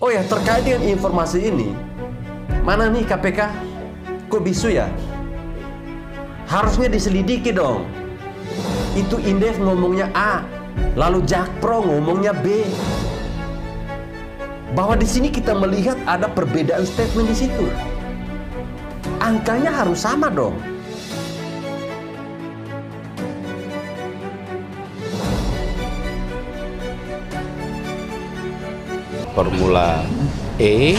Oh ya, terkait dengan informasi ini, mana nih KPK? Kok bisu ya? Harusnya diselidiki dong. Itu Indef ngomongnya A, lalu Jakpro ngomongnya B. Bahwa di sini kita melihat ada perbedaan statement di situ. Angkanya harus sama dong. Formula E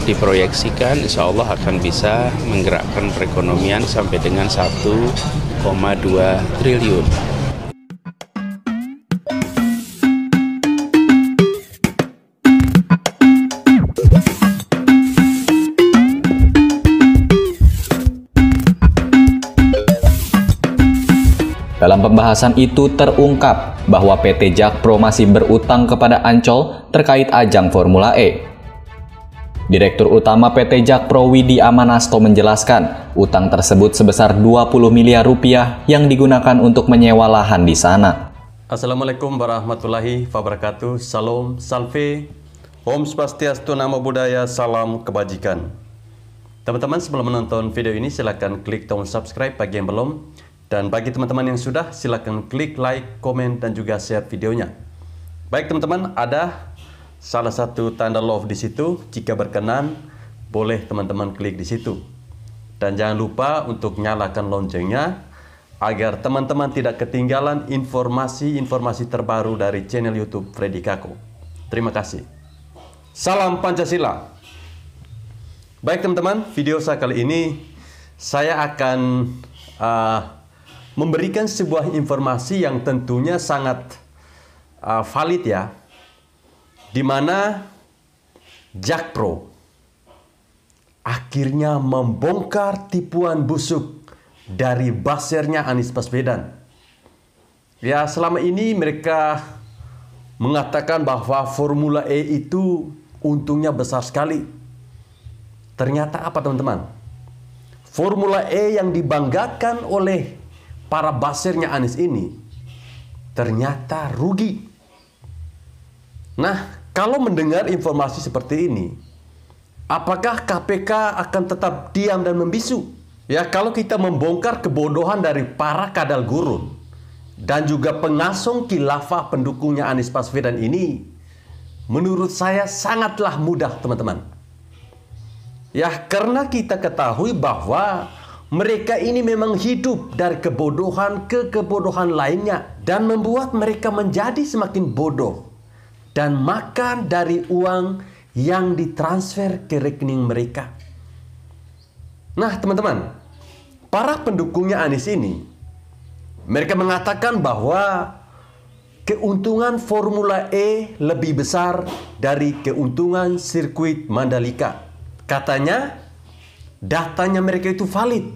diproyeksikan insya Allah akan bisa menggerakkan perekonomian sampai dengan 1,2 triliun. Dalam pembahasan itu terungkap bahwa PT Jakpro masih berutang kepada Ancol terkait ajang Formula E. Direktur Utama PT Jakpro Widi Amanasto menjelaskan, utang tersebut sebesar 20 miliar rupiah yang digunakan untuk menyewa lahan di sana. Assalamualaikum warahmatullahi wabarakatuh. Salam, salve, Om Swastiastu, Namo Buddhaya, salam kebajikan. Teman-teman, sebelum menonton video ini silakan klik tombol subscribe bagi yang belum. Dan bagi teman-teman yang sudah, silakan klik like, komen, dan juga share videonya. Baik teman-teman, ada salah satu tanda love di situ. Jika berkenan, boleh teman-teman klik di situ. Dan jangan lupa untuk nyalakan loncengnya, agar teman-teman tidak ketinggalan informasi-informasi terbaru dari channel YouTube Freddy Kako. Terima kasih. Salam Pancasila. Baik teman-teman, video saya kali ini, saya akan memberikan sebuah informasi yang tentunya sangat valid ya, di mana Jakpro akhirnya membongkar tipuan busuk dari buzzer-nya Anies Baswedan. Ya, selama ini mereka mengatakan bahwa Formula E itu untungnya besar sekali. Ternyata apa teman-teman? Formula E yang dibanggakan oleh para buzzer-nya Anies ini ternyata rugi. Nah, kalau mendengar informasi seperti ini, apakah KPK akan tetap diam dan membisu? Ya, kalau kita membongkar kebodohan dari para kadal gurun dan juga pengasong khilafah pendukungnya Anies Baswedan ini, menurut saya sangatlah mudah, teman-teman. Ya, karena kita ketahui bahwa mereka ini memang hidup dari kebodohan ke kebodohan lainnya dan membuat mereka menjadi semakin bodoh dan makan dari uang yang ditransfer ke rekening mereka. Nah, teman-teman, para pendukungnya Anies ini, mereka mengatakan bahwa keuntungan Formula E lebih besar dari keuntungan sirkuit Mandalika. Katanya, datanya mereka itu valid,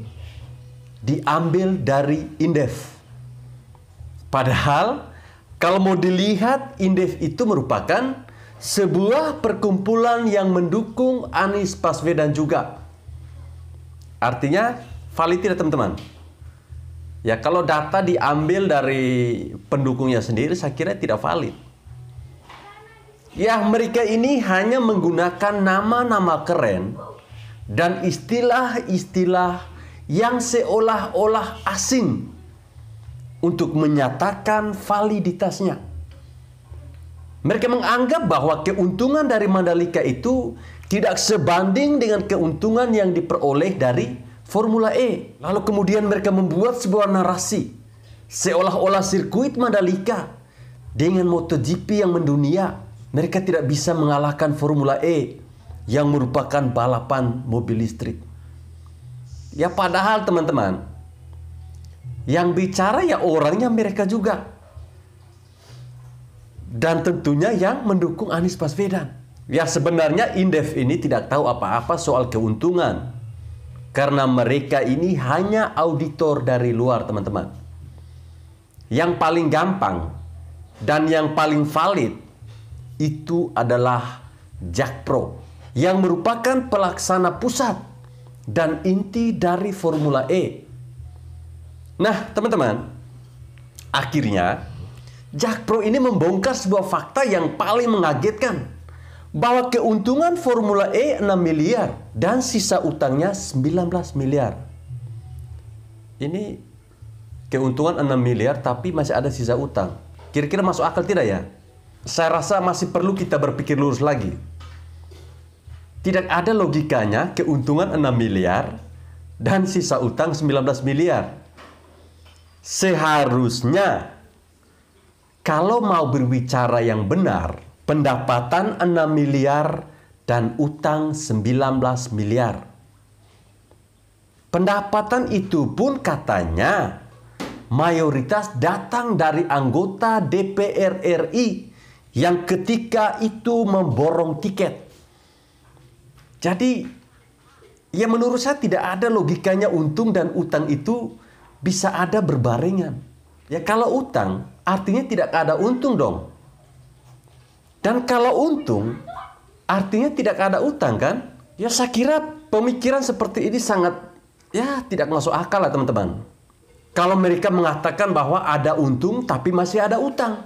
diambil dari Indef. Padahal, kalau mau dilihat, Indef itu merupakan sebuah perkumpulan yang mendukung Anies Baswedan juga. Artinya, valid tidak teman-teman? Ya, kalau data diambil dari pendukungnya sendiri, saya kira tidak valid. Ya, mereka ini hanya menggunakan nama-nama keren dan istilah-istilah yang seolah-olah asing untuk menyatakan validitasnya. Mereka menganggap bahwa keuntungan dari Mandalika itu tidak sebanding dengan keuntungan yang diperoleh dari Formula E. Lalu kemudian mereka membuat sebuah narasi seolah-olah sirkuit Mandalika dengan MotoGP yang mendunia, mereka tidak bisa mengalahkan Formula E yang merupakan balapan mobil listrik. Ya, padahal teman-teman, yang bicara ya orangnya mereka juga. Dan tentunya yang mendukung Anies Baswedan. Ya, sebenarnya Indef ini tidak tahu apa-apa soal keuntungan. Karena mereka ini hanya auditor dari luar, teman-teman. Yang paling gampang dan yang paling valid itu adalah Jakpro, yang merupakan pelaksana pusat dan inti dari Formula E. Nah, teman-teman, akhirnya Jakpro ini membongkar sebuah fakta yang paling mengagetkan, bahwa keuntungan Formula E 6 miliar dan sisa utangnya 19 miliar. Ini keuntungan 6 miliar tapi masih ada sisa utang. Kira-kira masuk akal tidak ya? Saya rasa masih perlu kita berpikir lurus lagi. Tidak ada logikanya keuntungan 6 miliar dan sisa utang 19 miliar. Seharusnya kalau mau berbicara yang benar, pendapatan 6 miliar dan utang 19 miliar. Pendapatan itu pun katanya mayoritas datang dari anggota DPR RI yang ketika itu memborong tiket. Jadi, ya menurut saya tidak ada logikanya untung dan utang itu bisa ada berbarengan. Ya kalau utang, artinya tidak ada untung dong. Dan kalau untung, artinya tidak ada utang kan? Ya saya kira pemikiran seperti ini sangat, ya tidak masuk akal lah teman-teman. Kalau mereka mengatakan bahwa ada untung tapi masih ada utang.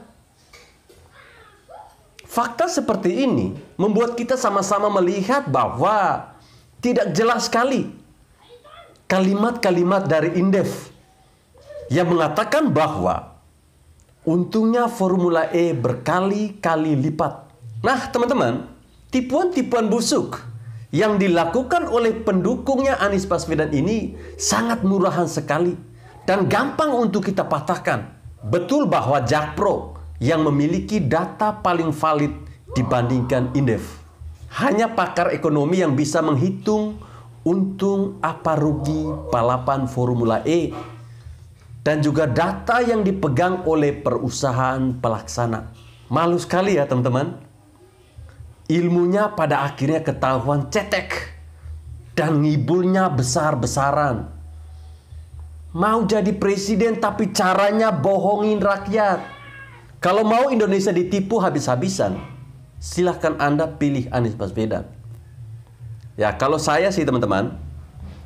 Fakta seperti ini membuat kita sama-sama melihat bahwa tidak jelas sekali kalimat-kalimat dari Indef yang mengatakan bahwa untungnya Formula E berkali-kali lipat. Nah teman-teman, tipuan-tipuan busuk yang dilakukan oleh pendukungnya Anies Baswedan ini sangat murahan sekali dan gampang untuk kita patahkan. Betul bahwa Jakpro yang memiliki data paling valid dibandingkan Indef. Hanya pakar ekonomi yang bisa menghitung untung apa rugi balapan Formula E. Dan juga data yang dipegang oleh perusahaan pelaksana. Malu sekali ya teman-teman. Ilmunya pada akhirnya ketahuan cetek. Dan ngibulnya besar-besaran. Mau jadi presiden tapi caranya bohongin rakyat. Kalau mau Indonesia ditipu habis-habisan, silahkan Anda pilih Anies Baswedan. Ya kalau saya sih teman-teman,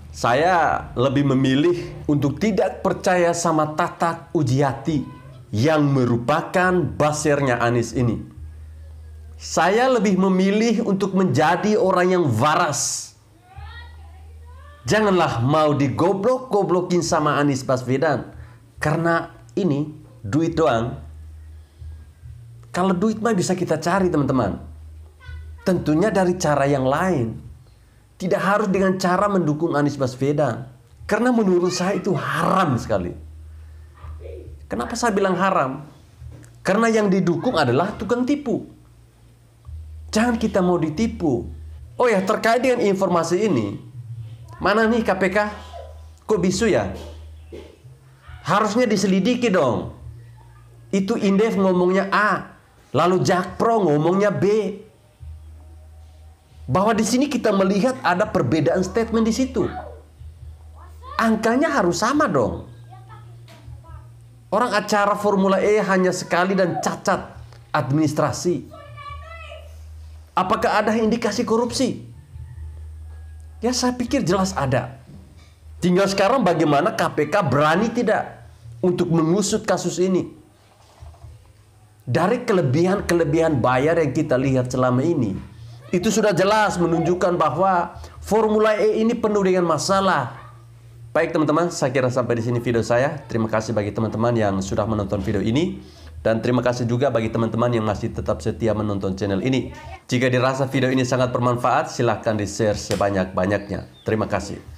saya lebih memilih untuk tidak percaya sama Tatak Ujiati yang merupakan basernya Anies ini. Saya lebih memilih untuk menjadi orang yang waras. Janganlah mau digoblok-goblokin sama Anies Baswedan. Karena ini duit doang. Kalau duit mah bisa kita cari teman-teman. Tentunya dari cara yang lain. Tidak harus dengan cara mendukung Anies Baswedan. Karena menurut saya itu haram sekali. Kenapa saya bilang haram? Karena yang didukung adalah tukang tipu. Jangan kita mau ditipu. Oh ya, terkait dengan informasi ini. Mana nih KPK? Kok bisu ya? Harusnya diselidiki dong. Itu Indef ngomongnya A. Lalu Jakpro ngomongnya B. Bahwa di sini kita melihat ada perbedaan statement di situ. Angkanya harus sama dong. Orang acara Formula E hanya sekali dan cacat administrasi. Apakah ada indikasi korupsi? Ya saya pikir jelas ada. Tinggal sekarang bagaimana KPK berani tidak untuk mengusut kasus ini. Dari kelebihan-kelebihan bayar yang kita lihat selama ini, itu sudah jelas menunjukkan bahwa Formula E ini penuh dengan masalah. Baik teman-teman, saya kira sampai di sini video saya. Terima kasih bagi teman-teman yang sudah menonton video ini. Dan terima kasih juga bagi teman-teman yang masih tetap setia menonton channel ini. Jika dirasa video ini sangat bermanfaat, silahkan di-share sebanyak-banyaknya. Terima kasih.